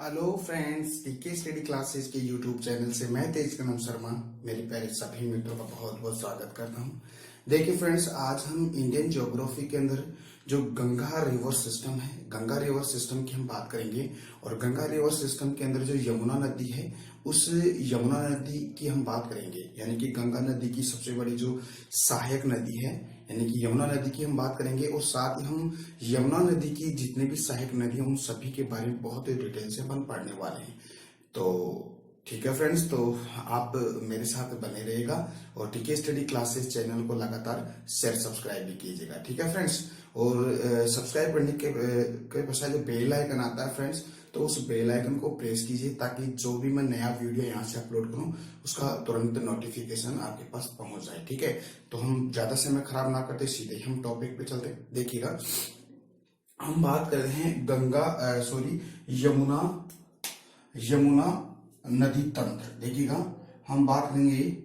Hello friends, टीके study classes के YouTube channel से मैं तेज कनम शर्मा मेरे प्यारे सभी मित्रों का बहुत बहुत स्वागत करता हूं। देखिए फ्रेंड्स, आज हम इंडियन ज्योग्राफी के अंदर जो गंगा रिवर सिस्टम है, गंगा रिवर सिस्टम की हम बात करेंगे। और गंगा रिवर सिस्टम के अंदर जो यमुना नदी है, उस यमुना नदी की हम बात करेंगे। यानी कि गंगा नदी की सबसे बड़ी जो सहायक नदी है, यानी कि यमुना नदी की हम बात करेंगे। और साथ ही हम यमुना नदी की जितने भी सहायक नदी हैं उन सभी के बारे में बहुत ही डिटेल से अपन पढ़ने वाले हैं। तो ठीक है फ्रेंड्स, तो आप मेरे साथ बने रहिएगा और टीके स्टडी क्लासेस चैनल को लगातार शेयर सब्सक्राइब भी कीजिएगा। ठीक है फ्रेंड्स, और सब्सक्राइब करने के पश्चात जो बेल आइकन आता है फ्रेंड्स, तो उस बेल आइकन को प्रेस कीजिए ताकि जो भी मैं नया वीडियो यहाँ से अपलोड करूँ उसका तुरंत नोटिफिकेशन आपके पास पहुंच जाए। ठीक है, तो हम ज्यादा समय खराब ना करते, सीधे ही हम टॉपिक पे चलते। देखिएगा, हम बात कर रहे हैं यमुना नदी तंत्र। देखिएगा, हम बात करेंगे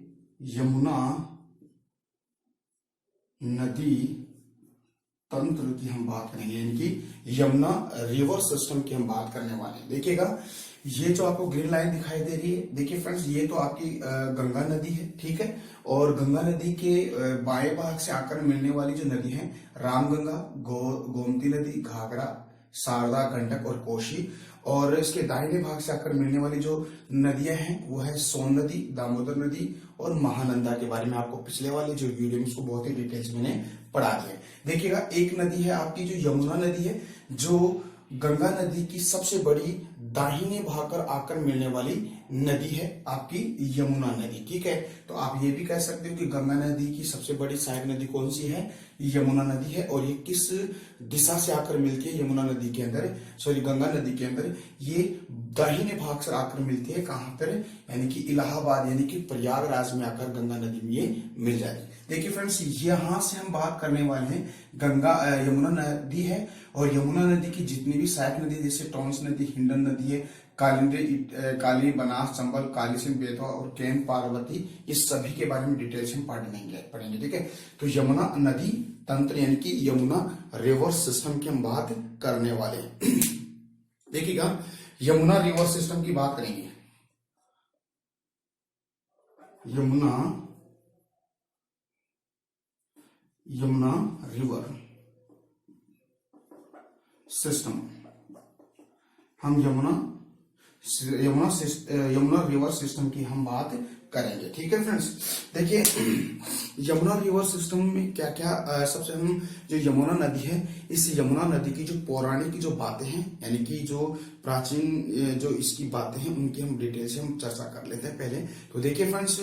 यमुना नदी तंत्र की हम बात करेंगे, यानी कि यमुना रिवर सिस्टम की हम बात करने वाले हैं। देखिएगा, ये जो आपको ग्रीन लाइन दिखाई दे रही है, देखिए फ्रेंड्स, ये तो आपकी गंगा नदी है। ठीक है, और गंगा नदी के बाएं भाग से आकर मिलने वाली जो नदी है, रामगंगा, गोमती नदी, घाघरा, शारदा, गंडक और कोशी। और इसके दाहिने भाग से आकर मिलने वाली जो नदियां हैं वो है सोन नदी, दामोदर नदी और महानंदा के बारे में आपको पिछले वाले जो वीडियो में उसको बहुत ही डिटेल्स मैंने पढ़ा दिया। देखिएगा, एक नदी है आपकी जो यमुना नदी है, जो गंगा नदी की सबसे बड़ी दाहिने भाग कर आकर मिलने वाली नदी है आपकी यमुना नदी। ठीक है, तो आप ये भी कह सकते हो कि गंगा नदी की सबसे बड़ी सहायक नदी कौन सी है? यमुना नदी है। और ये किस दिशा से आकर मिलती है? यमुना नदी के अंदर, सॉरी गंगा नदी के अंदर ये दाहिने भाग से आकर मिलती है। कहां पर? यानी कि इलाहाबाद, यानी कि प्रयागराज में आकर गंगा नदी में ये मिल जाती है। देखिए फ्रेंड्स, यहां से हम बात करने वाले हैं यमुना नदी है। और यमुना नदी की जितनी भी सहायक नदी, जैसे टॉन्स नदी, हिंडन नदी है, काली, बनास, चंबल, काली सिंध, बेतवा और केन, पार्वती, ये सभी के बारे में डिटेल से हम पढ़ेंगे। ठीक है, तो यमुना नदी तंत्र यानी कि यमुना रिवर सिस्टम की हम बात करने वाले हैं। देखिएगा, यमुना रिवर सिस्टम की बात करेंगे। यमुना रिवर सिस्टम, हम यमुना रिवर सिस्टम की हम बात करेंगे। ठीक है फ्रेंड्स, देखिए यमुना रिवर सिस्टम में क्या क्या, सबसे हम जो यमुना नदी है, इस यमुना नदी की जो पौराणिक जो बातें हैं, यानी कि जो प्राचीन जो इसकी बातें हैं, उनकी हम डिटेल से हम चर्चा कर लेते हैं पहले। तो देखिए फ्रेंड्स,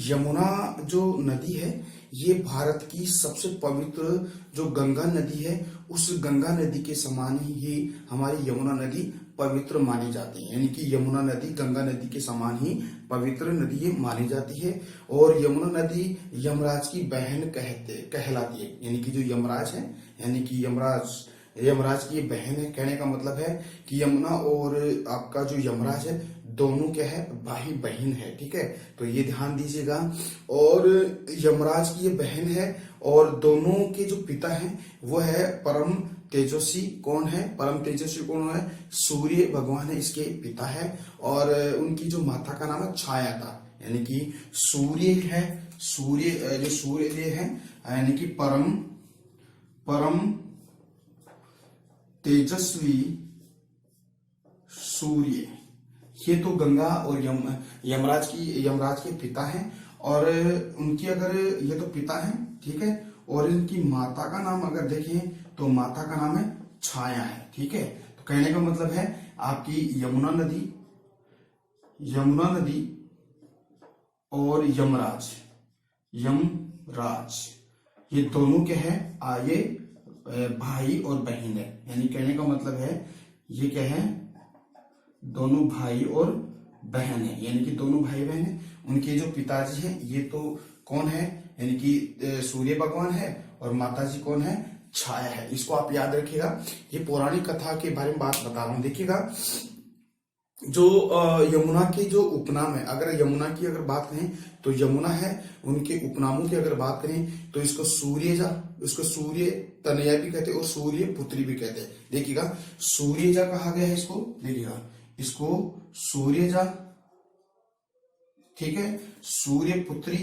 यमुना जो नदी है, ये भारत की सबसे पवित्र जो गंगा नदी है, उस गंगा नदी के समान ही हमारी यमुना नदी पवित्र मानी जाती है। यानी कि यमुना नदी गंगा नदी के समान ही पवित्र नदी ये मानी जाती है। और यमुना नदी यमराज की बहन कहलाती है। यानी कि जो यमराज है, यानी कि यमराज की बहन है। कहने का मतलब है कि यमुना और आपका जो यमराज है, दोनों क्या है? भाई बहन है। ठीक है, तो ये ध्यान दीजिएगा। और यमराज की ये बहन है और दोनों के जो पिता हैं वो है परम तेजस्वी। कौन है परम तेजस्वी? कौन है? सूर्य भगवान है, इसके पिता है। और उनकी जो माता का नाम है छाया, यानी कि सूर्य है। जो सूर्य है, यानी कि परम तेजस्वी सूर्य, ये तो गंगा और यमराज के पिता हैं। और उनकी अगर ये तो पिता हैं, ठीक है, और इनकी माता का नाम अगर देखें तो माता का नाम है छाया है। ठीक है, तो कहने का मतलब है आपकी यमुना नदी और यमराज ये दोनों क्या है? ये भाई और बहन है। यानी कहने का मतलब है ये क्या है? दोनों भाई और बहन है, यानी कि दोनों भाई बहन है। उनके जो पिताजी हैं ये तो कौन है? यानी कि सूर्य भगवान है। और माताजी कौन है? छाया है। इसको आप याद रखिएगा। ये पौराणिक कथा के बारे में बात बता रहा हूं। देखिएगा, जो यमुना के जो उपनाम है, अगर यमुना की अगर बात करें तो यमुना है, उनके उपनामों की अगर बात करें तो इसको सूर्य तनया भी कहते हैं और सूर्य पुत्री भी कहते हैं। देखिएगा, सूर्यजा कहा गया है इसको। देखिएगा, इसको सूर्यजा, ठीक है, सूर्यपुत्री,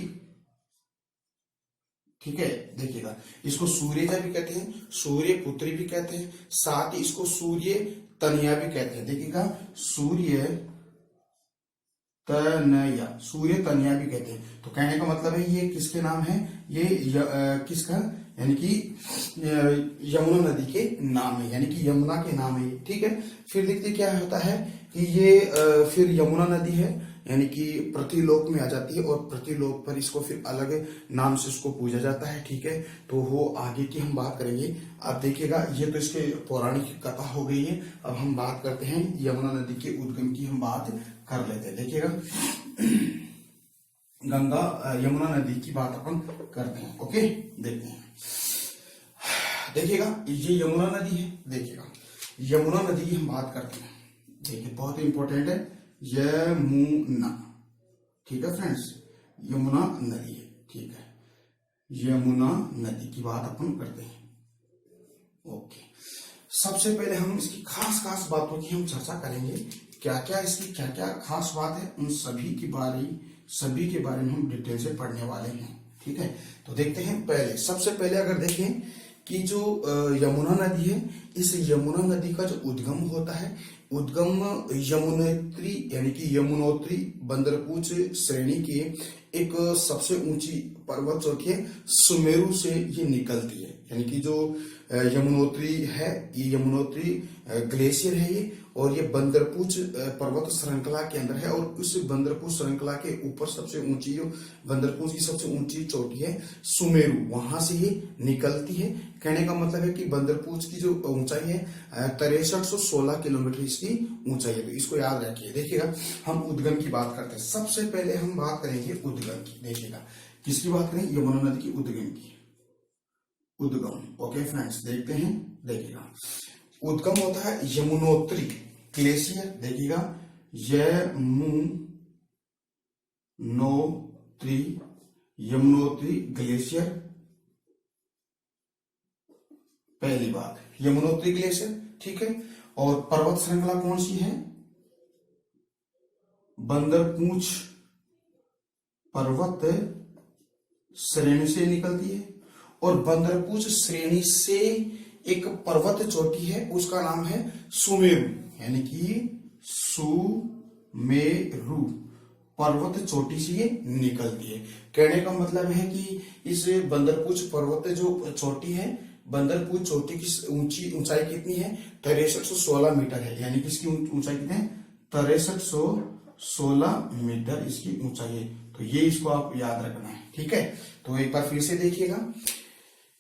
ठीक है, देखिएगा इसको सूर्यजा भी कहते हैं, सूर्यपुत्री भी कहते हैं, साथ ही इसको सूर्य तनया भी कहते हैं। देखिएगा सूर्य तनया, सूर्य तनया भी कहते हैं। तो कहने का मतलब है ये किसके नाम है, ये किसका, यानी कि यमुना नदी के नाम है, यानी कि यमुना के नाम है ये, ठीक है। फिर देखते क्या होता है कि ये फिर यमुना नदी है, यानी कि पृथ्वीलोक में आ जाती है और पृथ्वीलोक पर इसको फिर अलग नाम से इसको पूजा जाता है, ठीक है। तो वो आगे की हम बात करेंगे। अब देखिएगा ये तो इसके पौराणिक कथा हो गई है। अब हम बात करते हैं यमुना नदी के उद्गम की, हम बात कर लेते हैं। देखिएगा गंगा यमुना नदी की बात अपन करते हैं, ओके। देखते हैं, देखिएगा ये यमुना नदी है। देखिएगा यमुना नदी की हम बात करते हैं, देखिए बहुत इंपॉर्टेंट है यमुना, ठीक है फ्रेंड्स, यमुना नदी है, ठीक है। यमुना नदी की बात अपन करते हैं, ओके। सबसे पहले हम इसकी खास खास बातों की हम चर्चा करेंगे, क्या क्या इसकी क्या क्या खास बात है, उन सभी के बारे में हम डिटेल से पढ़ने वाले हैं, ठीक है। तो देखते हैं, पहले सबसे पहले अगर देखें कि जो यमुना नदी है, इस यमुना नदी का जो उद्गम होता है, उद्गम यमुनोत्री यानी कि यमुनोत्री बंदरपूछ श्रेणी की एक सबसे ऊंची पर्वत चोटी है, सुमेरु से ये निकलती है। यानी कि जो यमुनोत्री है, ये यमुनोत्री ग्लेशियर है ये, और ये बंदरपूछ पर्वत श्रृंखला के अंदर है। और उस बंदरपूछ श्रृंखला के ऊपर सबसे ऊंची, जो बंदरपूछ की सबसे ऊंची चोटी है सुमेरु, वहां से ये निकलती है। कहने का मतलब है कि बंदरपूछ की जो ऊंचाई है 6316 किलोमीटर इसकी ऊंचाई है, तो इसको याद रखिए। देखिएगा हम उद्गम की बात करते हैं, सबसे पहले हम बात करेंगे उद्गम की। देखिएगा किसकी बात करें, यमुना नदी की उद्गम की, उद्गम, ओके फ्रेंड्स। देखते हैं, देखिएगा उद्गम होता है यमुनोत्री ग्लेशियर। देखिएगा यमुनोत्री ग्लेशियर, पहली बात यमुनोत्री ग्लेशियर, ठीक है। और पर्वत श्रृंखला कौन सी है, बंदरपूछ पर्वत श्रेणी से निकलती है। और बंदरपूछ श्रेणी से एक पर्वत चोटी है, उसका नाम है सुमेरु, यानी कि सुमेरु पर्वत चोटी से ये निकलती है। कहने का मतलब है कि इस बंदरपूछ पर्वत जो चोटी है, बंदरपूछ चोटी की ऊंचाई कितनी है, 6316 मीटर है। यानी कि इसकी ऊंचाई कितनी है, 6316 मीटर इसकी ऊंचाई है। तो ये इसको आप याद रखना है, ठीक है। तो एक बार फिर से देखिएगा,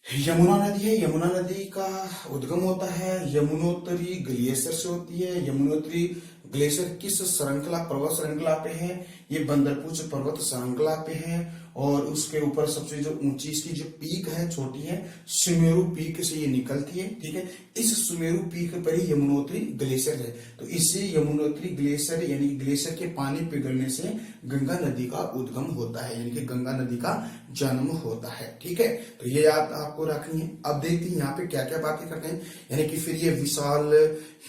यमुना नदी है, यमुना नदी का उद्गम होता है यमुनोत्री ग्लेशियर से होती है। यमुनोत्री ग्लेशियर किस श्रृंखला, पर्वत श्रृंखला पे है, ये बंदरपूछ पर्वत श्रृंखला पे है। और उसके ऊपर सबसे जो ऊंची इसकी जो पीक है, छोटी है, सुमेरु पीक से ये निकलती है, ठीक है। इस सुमेरु पीक पर ही यमुनोत्री ग्लेशियर है। तो इससे यमुनोत्री ग्लेशियर यानी ग्लेशियर के पानी पिघलने से गंगा नदी का उद्गम होता है, यानी कि गंगा नदी का जन्म होता है, ठीक है। तो ये याद आपको रखनी है। अब देखते हैं यहाँ पे क्या क्या बातें करते हैं, यानी कि फिर ये विशाल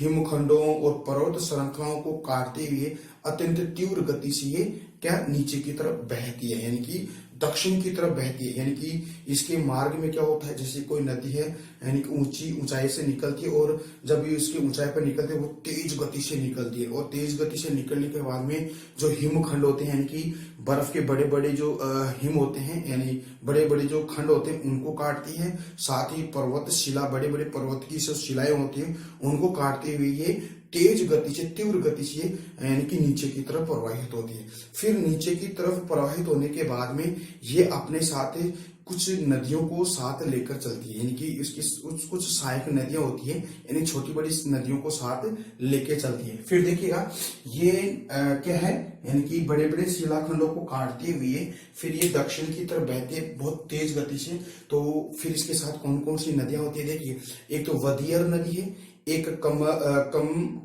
हिमखंडों और पर्वत श्रृंखलाओं को काटते हुए अत्यंत तीव्र गति से ये क्या नीचे की तरफ बहती है, यानी कि दक्षिण की तरफ बहती है। यानी कि इसके मार्ग में क्या होता है, जैसे कोई नदी है, यानी कि ऊंचाई से निकलती है, और जब ये इसकी ऊंचाई पर निकलती है वो तेज गति से निकलती है। और तेज गति से निकलने के बाद में जो हिमखंड होते हैं, यानी कि बर्फ के बड़े बड़े जो हिम होते हैं, यानी बड़े बड़े जो खंड होते हैं, उनको काटती है। साथ ही पर्वत शिला, बड़े बड़े पर्वत की जो शिलाएं होती हैं, उनको काटते हुए ये तेज गति से, तीव्र गति से यानी कि नीचे की तरफ प्रवाहित होती है। फिर नीचे की तरफ प्रवाहित होने के बाद में ये अपने साथ कुछ नदियों को साथ लेकर चलती है, यानी कि इसकी कुछ सहायक नदियां होती है, यानी छोटी बड़ी नदियों को साथ लेके चलती है। फिर देखिएगा ये क्या है, यानी कि बड़े बड़े शिलाखंडों को काटते हुए फिर ये दक्षिण की तरफ बहते हैं बहुत तेज गति से। तो फिर इसके साथ कौन कौन सी नदियां होती है, देखिए एक तो वदियर नदी है, एक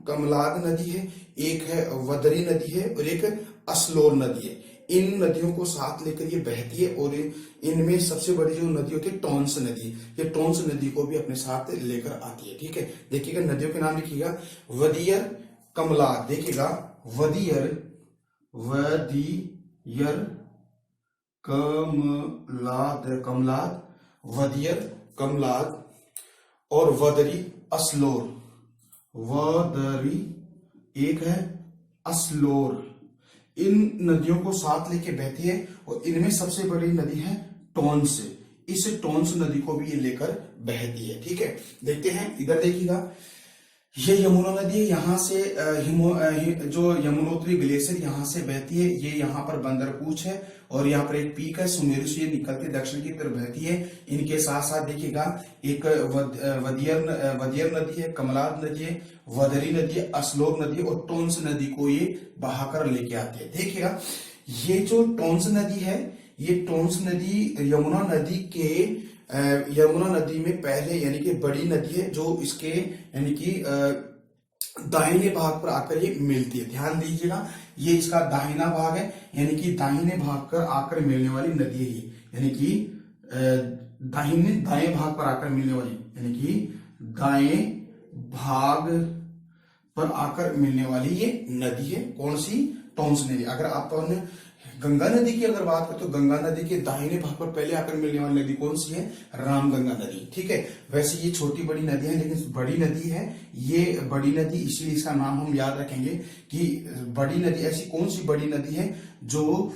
कमलाद नदी है, एक है वदरी नदी है, और एक असलोर नदी है। इन नदियों को साथ लेकर ये बहती है। और इनमें सबसे बड़ी जो नदी होती है टोंस नदी, ये टोंस नदी को भी अपने साथ लेकर आती है, ठीक है। देखिएगा नदियों के नाम लिखिएगा, वदियर, कमलाद, देखिएगा वदियर, वदियर कमलाद, कमलाद, वदियर कमलाद, और वदरी असलोर, वदरी एक है असलोर। इन नदियों को साथ लेके बहती है और इनमें सबसे बड़ी नदी है टोंस। इस टोंस नदी को भी ये लेकर बहती है। ठीक है, देखते हैं इधर, देखिएगा ये यमुना नदी है, यहाँ से जो यमुनोत्री ग्लेशियर यहाँ से बहती है। ये यहाँ पर बंदरपूछ है और यहाँ पर एक पीक है, सुमेरु से ये निकल के दक्षिण की तरफ बहती है। इनके साथ साथ देखिएगा एक वदियर नदी है, कमलाद नदी है, वदरी नदी है, असलोर नदी है और टोंस नदी को ये बहाकर लेके आती है। देखिएगा ये जो टोंस नदी है, ये टोंस नदी यमुना नदी में पहले यानी कि बड़ी नदी है, जो इसके यानी कि दाहिने भाग पर आकर ये मिलती है। ध्यान दीजिएगा, ये इसका दाहिना भाग है, यानी कि दाहिने भाग पर आकर मिलने वाली नदी है ये, यानी कि दाएं भाग पर आकर मिलने वाली, यानी कि दाएं भाग पर आकर मिलने वाली ये नदी है। कौन सी? टोंस नदी। अगर आप गंगा नदी की अगर बात करें तो गंगा नदी के दाहिने भाग पर पहले आकर मिलने वाली नदी कौन सी है? रामगंगा नदी। ठीक है, वैसे ये छोटी बड़ी नदी है लेकिन बड़ी नदी है ये, बड़ी नदी इसलिए इसका नाम हम याद रखेंगे कि बड़ी नदी। ऐसी कौन सी बड़ी नदी है जो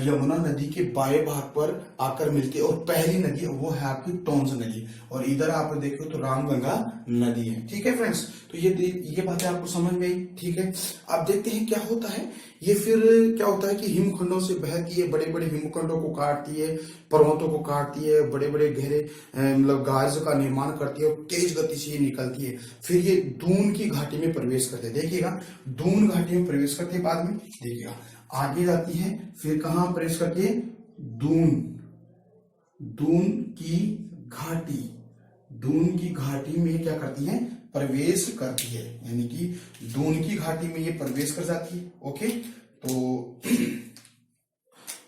यमुना नदी के बाएं भाग पर आकर मिलती है? और पहली नदी वो है आपकी टोंस नदी, और इधर आप देखो तो रामगंगा नदी है। ठीक है फ्रेंड्स, तो ये बातें आपको समझ में आई। ठीक है, अब देखते हैं क्या होता है। ये फिर क्या होता है कि हिमखंडों से बहती है, बड़े बड़े हिमखंडों को काटती है, पर्वतों को काटती है, बड़े बड़े गहरे मतलब गार्ज का निर्माण करती है और तेज गति से ये निकलती है। फिर ये दून की घाटी में प्रवेश करते हैं। देखिएगा दून घाटी में प्रवेश करते हैं, बाद में देखिएगा आगे जाती है, फिर कहां प्रवेश करती है? दून की घाटी, दून की घाटी में क्या करती है? प्रवेश करती है, यानी कि दून की घाटी में ये प्रवेश कर जाती है। ओके, तो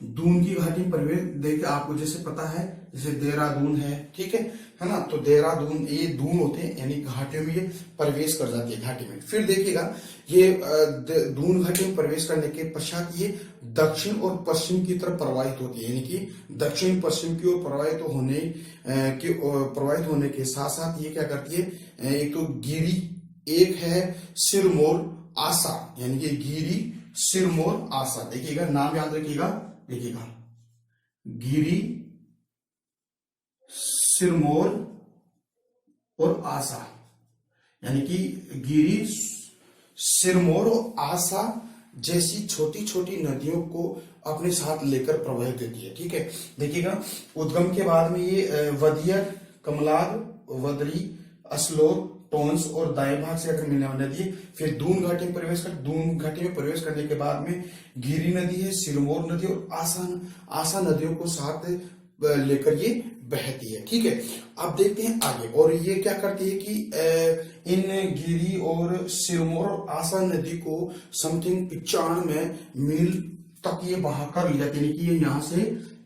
दून की घाटी में प्रवेश, देखिए आपको जैसे पता है जैसे देहरादून है, ठीक है ना, तो देहरादून ये दून होते हैं, यानी घाटियों में ये प्रवेश कर जाती है घाटी में। फिर देखिएगा ये दून घाटी में प्रवेश करने के पश्चात ये दक्षिण और पश्चिम की तरफ प्रवाहित होती है, यानी कि दक्षिण पश्चिम की ओर प्रवाहित होने के साथ साथ ये क्या करती है? एक तो गिरी, एक है सिरमौर आसा, यानी कि गिरी सिरमौर आसा। देखिएगा नाम याद रखिएगा, देखिएगा गिरी सिरमौर और आसा, यानी कि गिरी सिरमौर और आसा जैसी छोटी छोटी नदियों को अपने साथ लेकर प्रवाहित देती है। ठीक है, देखिएगा उद्गम के बाद में ये वदियर, कमलाद, वदरी, असलोर, टोंस और दाएं भाग से आकर मिलने वाली नदी है। फिर दून घाटी में प्रवेश करने के बाद में गिरी नदी है, सिरमौर नदी और आसा नदियों को साथ लेकर ये बहती है। ठीक है, अब देखते हैं आगे, और ये क्या करती है कि इन गिरी और सिरमौर और आसा नदी को समथिंग 95 मील तक ये बहाकर ले जाती है, यानी कि ये यहाँ से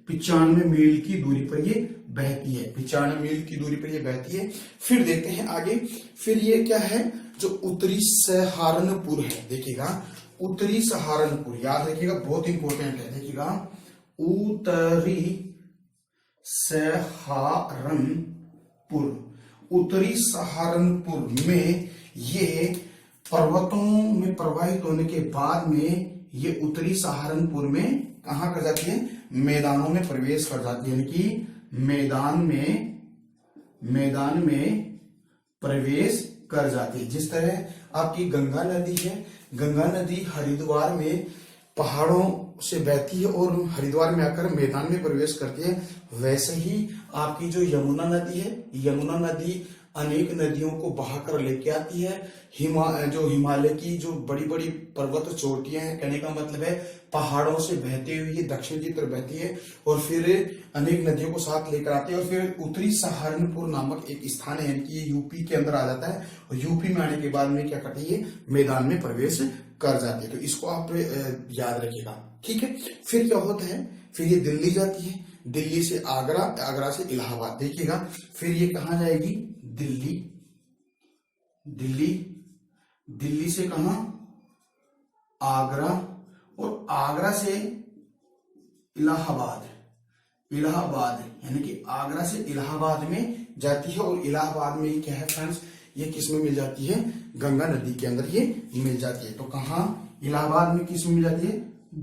95 मील की दूरी पर ये बहती है, 95 मील की दूरी पर ये बहती है। फिर देखते हैं आगे, फिर ये क्या है? जो उत्तरी सहारनपुर है, देखिएगा उत्तरी सहारनपुर याद रखिएगा, बहुत इंपॉर्टेंट है। देखिएगा उत्तरी सहारनपुर में ये पर्वतों में प्रवाहित होने के बाद में ये उत्तरी सहारनपुर में कहां कर जाती है? मैदानों में प्रवेश कर जाती है, यानी कि मैदान में प्रवेश कर जाती है। जिस तरह आपकी गंगा नदी है, गंगा नदी हरिद्वार में पहाड़ों से बहती है और हरिद्वार में आकर मैदान में प्रवेश करती है, वैसे ही आपकी जो यमुना नदी है, यमुना नदी अनेक नदियों को बहाकर लेके आती है। हिमालय की जो बड़ी बड़ी पर्वत चोटियां हैं, कहने का मतलब है पहाड़ों से बहते हुए दक्षिण की तरफ बहती है और फिर अनेक नदियों को साथ लेकर आती है। और फिर उत्तरी सहारनपुर नामक एक स्थान है, यानी कि ये यूपी के अंदर आ जाता है, और यूपी में आने के बाद में क्या करती है? मैदान में प्रवेश कर जाती है। तो इसको आप याद रखिएगा। ठीक है, फिर क्या होता है? फिर ये दिल्ली जाती है, दिल्ली से आगरा, आगरा से इलाहाबाद। देखिएगा फिर ये कहां जाएगी? दिल्ली से कहां? आगरा, और आगरा से इलाहाबाद, इलाहाबाद यानी कि आगरा से इलाहाबाद में जाती है। और इलाहाबाद में ये क्या है फ्रेंड्स, ये किस में मिल जाती है, गंगा नदी के अंदर ये मिल जाती है। तो कहाँ, इलाहाबाद में किस में मिल जाती है,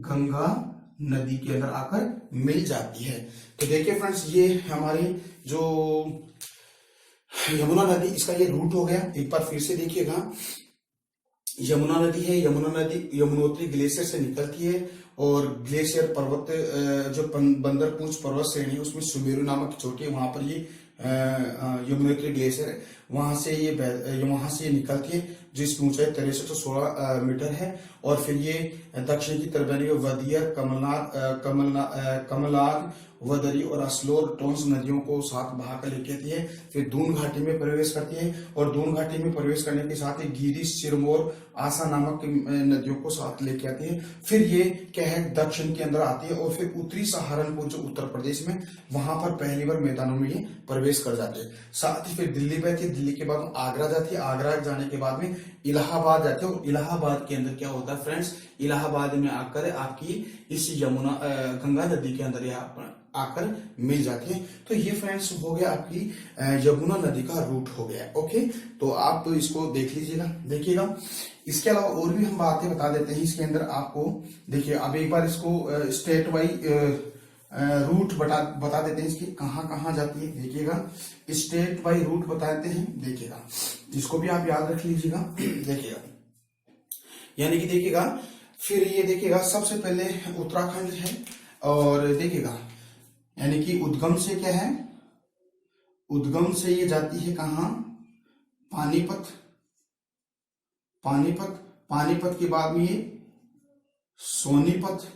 गंगा नदी के अंदर आकर मिल जाती है। तो देखिए फ्रेंड्स, ये हमारी जो यमुना नदी, इसका ये रूट हो गया। एक बार फिर से देखिएगा, यमुना नदी है, यमुना नदी यमुनोत्री ग्लेशियर से निकलती है, और ग्लेशियर पर्वत जो बंदरपूंछ पर्वत श्रेणी है उसमें सुमेरु नामक चोटी है, वहां पर ये यमुनोत्री ग्लेशियर है, वहां से ये निकलती है, जिसकी ऊंचाई 6316 मीटर है। और फिर ये दक्षिण की तरफ यानी वदियर, कमलाद, वदरी और अस्लोर, टोंस नदियों को साथ बहाकर लेके आती है। फिर दून घाटी में प्रवेश करती है, और दून घाटी में प्रवेश करने के साथ ही गिरी, सिरमौर, आसा नामक नदियों को साथ लेके आती है। फिर ये क्या है, दक्षिण के अंदर आती है, और फिर उत्तरी सहारनपुर जो उत्तर प्रदेश में, वहां पर पहली बार मैदानों में ये प्रवेश कर जाते हैं। साथ ही फिर दिल्ली बहती है, दिल्ली के बाद आगरा जाती है, आगरा जाने के बाद में इलाहाबाद जाती है, और इलाहाबाद के अंदर क्या होता है फ्रेंड्स, इलाहाबाद में आकर आपकी इस यमुना गंगा नदी के अंदर यहाँ आकर मिल जाती है। तो ये फ्रेंड्स हो गया आपकी यमुना नदी का रूट हो गया। ओके, तो आप इसको देख लीजिएगा, देखिएगा। इसके अलावा और भी हम बातें बता देते हैं इसके अंदर आपको। देखिए, अब एक बार इसको स्टेट वाइज रूट बता देते हैं, इसकी कहाँ कहाँ जाती है। देखिएगा, स्टेट वाइज रूट बताते हैं, देखिएगा, इसको भी आप याद रख लीजिएगा। देखिएगा, यानी कि देखिएगा, फिर ये देखिएगा, सबसे पहले उत्तराखंड है, और देखिएगा यानी कि उद्गम से क्या है, उद्गम से ये जाती है कहाँ, पानीपत, पानीपत, पानीपत के बाद में ये सोनीपत,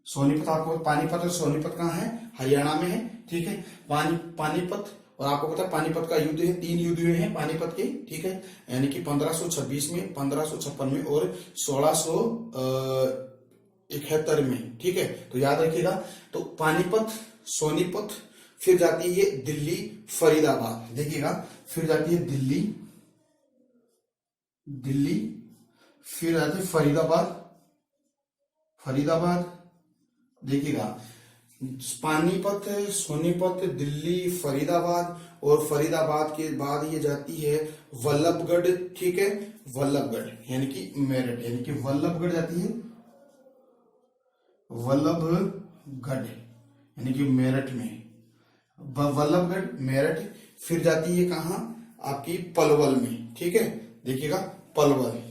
सोनीपत आपको, पानीपत और सोनीपत कहाँ है, हरियाणा में है, ठीक है। पानीपत, और आपको पता है पानीपत का युद्ध है, 3 युद्ध हुए हैं पानीपत के, ठीक है, यानी कि 1526 में, 1556 में, और 1671 में, ठीक है। तो याद रखिएगा, तो पानीपत, सोनीपत, फिर जाती है ये दिल्ली, फरीदाबाद, देखिएगा, फिर जाती है दिल्ली, दिल्ली, फिर जाती है फरीदाबाद, फरीदाबाद, देखिएगा, पानीपत, सोनीपत, दिल्ली, फरीदाबाद, और फरीदाबाद के बाद ये जाती है वल्लभगढ़, ठीक है, वल्लभगढ़ यानी कि मेरठ, यानी कि वल्लभगढ़ जाती है, वल्लभगढ़ यानी कि मेरठ में, वल्लभगढ़, मेरठ, फिर जाती है कहाँ, आपकी पलवल में, ठीक है, देखिएगा, पलवल,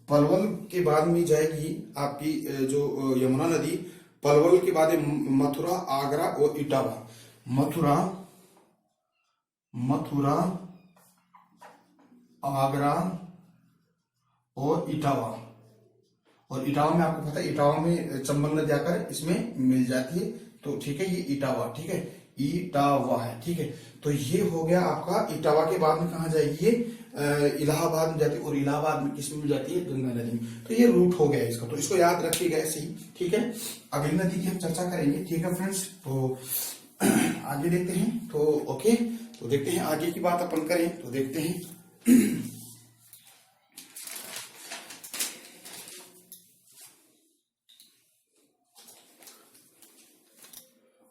पलवल के बाद में जाएगी आपकी जो यमुना नदी, पलवल के बाद मथुरा, आगरा और इटावा, मथुरा, आगरा और इटावा, और इटावा में आपको पता है, इटावा में चंबल नदी आकर इसमें मिल जाती है। तो ठीक है, ये इटावा, ठीक है, इटावा है, ठीक है। तो ये हो गया आपका, इटावा के बाद में कहा जाएगी, ये इलाहाबाद में जाती है, और इलाहाबाद में किस में मिल जाती है, गंगा नदी में। तो ये रूट हो गया इसका, तो इसको याद रखिएगा ऐसे ही, ठीक है। अगली नदी की हम चर्चा करेंगे, ठीक है फ्रेंड्स। तो आगे देखते हैं, तो ओके, तो देखते हैं आगे की बात अपन करें, तो देखते हैं।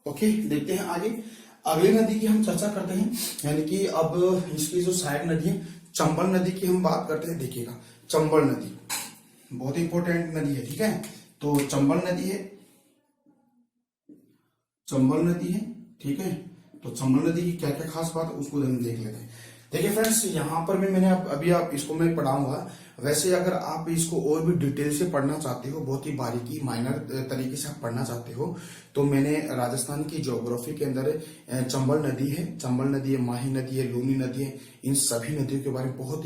ओके, देखते हैं आगे। अगली नदी की हम चर्चा करते हैं, यानी कि अब इसकी जो सहायक नदी है, चंबल नदी की हम बात करते हैं। देखिएगा, चंबल नदी बहुत इंपॉर्टेंट नदी है, ठीक है। तो चंबल नदी है, चंबल नदी है, ठीक है। तो चंबल नदी की क्या क्या खास बात है उसको हम देख लेते हैं। देखिए फ्रेंड्स, यहाँ पर भी मैंने अभी आप इसको मैं पढ़ाऊंगा। वैसे अगर आप इसको और भी डिटेल से पढ़ना चाहते हो, बहुत ही बारीकी माइनर तरीके से आप पढ़ना चाहते हो, तो मैंने राजस्थान की ज्योग्राफी के अंदर चंबल नदी है, चंबल नदी है, माही नदी है, लूनी नदी है, इन सभी नदियों के बारे में बहुत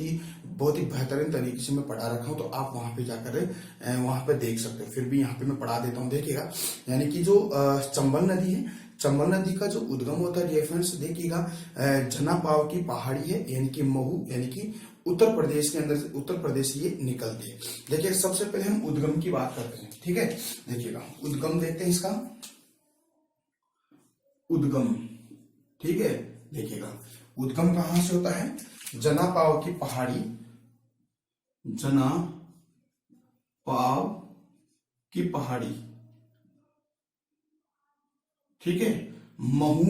ही बेहतरीन तरीके से मैं पढ़ा रखा हूँ। तो आप वहां पे जाकर वहां पे देख सकते हो। फिर भी यहाँ पे मैं पढ़ा देता हूँ। देखिएगा, यानी कि जो चंबल नदी है, चंबल नदी का जो उद्गम होता है फ्रेंड्स, देखिएगा, जनापाव की पहाड़ी है, यानी कि महू, यानी कि उत्तर प्रदेश के अंदर, उत्तर प्रदेश से ये निकलती है। देखिए, सबसे पहले हम उद्गम की बात करते हैं, ठीक है। देखिएगा, उद्गम देखते हैं इसका, उद्गम, ठीक है। देखिएगा, उद्गम कहां से होता है, जनापाव की पहाड़ी, जनापाव की पहाड़ी, ठीक है, महू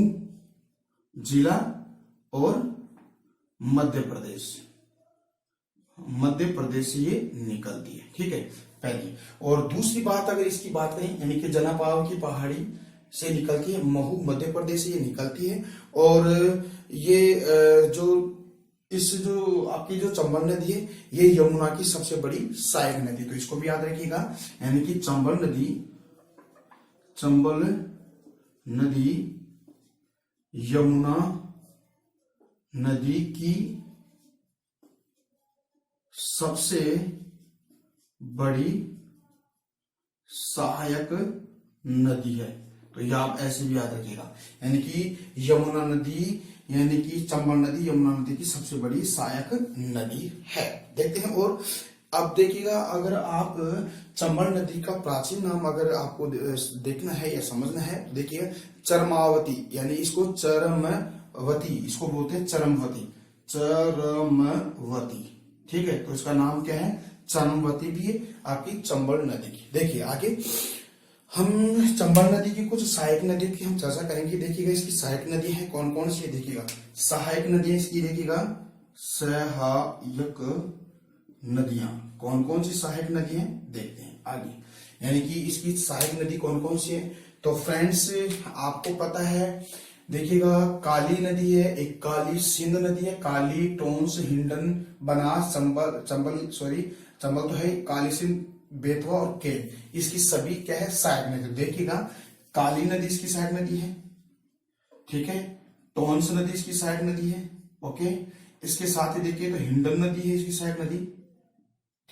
जिला और मध्य प्रदेश से ये निकलती है, ठीक है, पहली। और दूसरी बात अगर इसकी बात करें, यानी कि जनापाव की पहाड़ी से निकलती है, महू मध्य प्रदेश से ये निकलती है। और ये जो आपकी जो चंबल नदी है, ये यमुना की सबसे बड़ी सहायक नदी, तो इसको भी याद रखिएगा, यानी कि चंबल नदी यमुना नदी की सबसे बड़ी सहायक नदी है। तो ये आप ऐसे भी याद रखिएगा, यानी कि यमुना नदी, यानी कि चंबल नदी यमुना नदी की सबसे बड़ी सहायक नदी है। देखते हैं। और अब देखिएगा, अगर आप चंबल नदी का प्राचीन नाम अगर आपको देखना है या समझना है, तो देखिए चरमावती, यानी इसको चरमवती, इसको बोलते हैं चरमवती, ठीक है। तो इसका नाम क्या है, चरमवती भी है आपकी चंबल नदी की। देखिए आगे हम चंबल नदी की कुछ सहायक नदियों की हम चर्चा करेंगे। देखिएगा इसकी सहायक नदी है कौन कौन सी है, देखिएगा सहायक नदियां इसकी, देखिएगा सहायक नदियां कौन कौन सी सहायक नदियां देखते हैं आगे, यानी कि इसकी सहायक नदी कौन कौन सी है। तो फ्रेंड्स आपको पता है, देखिएगा काली नदी है, एक काली सिंध नदी है, काली, टोंस, हिंडन, बनास, चंबल तो है, काली सिंध, बेतवा और केन, इसकी सभी क्या है, सहायक नदी। देखिएगा काली नदी इसकी सहायक नदी है, ठीक है, टोंस नदी इसकी सहायक नदी है, ओके। इसके साथ ही देखिए तो हिंडन नदी है इसकी सहायक नदी,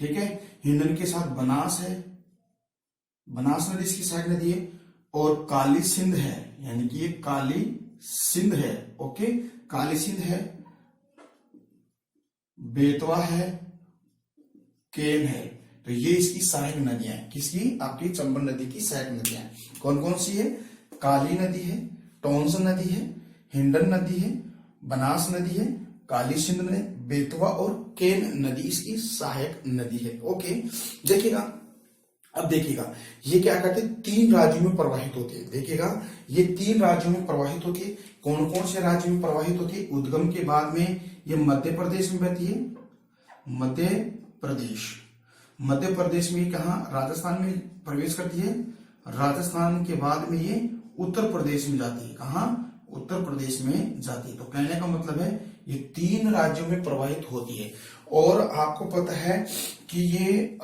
ठीक है, हिंडन के साथ बनास है, बनास नदी इसकी सहायक नदी है। और काली सिंध है, यानी कि ये काली सिंध है, ओके, काली सिंध है, बेतवा है, केन है। तो ये इसकी सहायक नदियां हैं, किसकी, आपकी चंबल नदी की सहायक नदियां कौन कौन सी है, काली नदी है, टोंस नदी है, हिंडन नदी है, बनास नदी है, काली सिंध नदी, बेतवा और केन नदी इसकी सहायक नदी है, ओके। देखिएगा अब देखिएगा ये क्या करते हैं, 3 राज्यों में प्रवाहित होते हैं। देखिएगा ये 3 राज्यों में प्रवाहित होती है। कौन कौन से राज्यों में प्रवाहित होती है, उद्गम के बाद में ये मध्य प्रदेश में बहती है, मध्य प्रदेश में कहा, राजस्थान में प्रवेश करती है, राजस्थान के बाद में ये उत्तर प्रदेश में जाती है, कहा, उत्तर प्रदेश में जाती है। तो कहने का मतलब है ये 3 राज्यों में प्रवाहित होती है। और आपको पता है कि ये